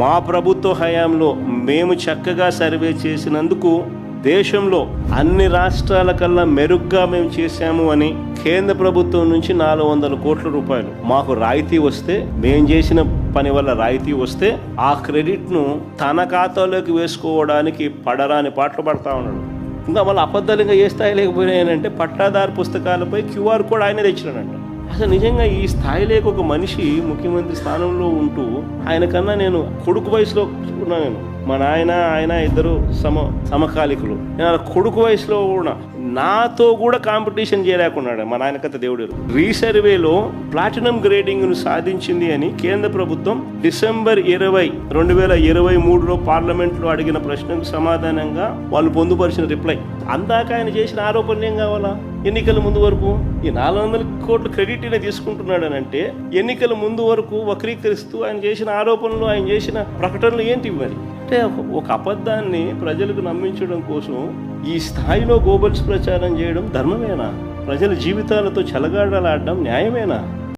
మా ప్రభుత్వ హయాంలో మేము చక్కగా సర్వే చేసినందుకు దేశంలో అన్ని రాష్ట్రాల కన్నా మెరుగ్గా మేము చేశాము అని కేంద్ర ప్రభుత్వం నుంచి 400 కోట్ల రూపాయలు మాకు రాయితీ వస్తే, మేము చేసిన పని వల్ల రాయితీ వస్తే ఆ క్రెడిట్ను తన ఖాతాలోకి వేసుకోవడానికి పడరాని పాటలు పడతా ఉన్నాడు. ఇంకా మళ్ళీ అబద్ధాలుగా ఏ స్థాయి లేకపోయినాయనంటే పట్టాదారు పుస్తకాలపై QR కోడ్ ఆయనే తెచ్చినాడంట. అసలు నిజంగా ఈ స్థాయిలోకి ఒక మనిషి ముఖ్యమంత్రి స్థానంలో ఉంటూ, ఆయన కన్నా నేను కొడుకు వయసులో ఉన్నా, మా నాయన ఆయన ఇద్దరు సమకాలికులు, నేను కొడుకు వయసులో కూడా నాతో కూడా కాంపిటీషన్ చేయలేకున్నాడు. మా నాయనకత దేవుడు రీసర్వేలో ప్లాటినం గ్రేడింగ్ను సాధించింది అని కేంద్ర ప్రభుత్వం డిసెంబర్ 20, 2023లో పార్లమెంట్లో అడిగిన ప్రశ్నకు సమాధానంగా వాళ్ళు పొందుపరిచిన రిప్లై. అందాక ఆయన చేసిన ఆరోపణలు ఏం కావాలా? ఎన్నికల ముందు వరకు ఈ 400 కోట్ల క్రెడిట్ అయినా తీసుకుంటున్నాడు అని అంటే, ఎన్నికల ముందు వరకు వక్రీకరిస్తూ ఆయన చేసిన ఆరోపణలు, ఆయన చేసిన ప్రకటనలు ఏంటి మరి? అంటే ఒక అబద్ధాన్ని ప్రజలకు నమ్మించడం కోసం ఈ స్థాయిలో గోబల్స్ ప్రచారం చేయడం ధర్మమేనా? ప్రజల జీవితాలతో చెలగాడలాడడం న్యాయమేనా?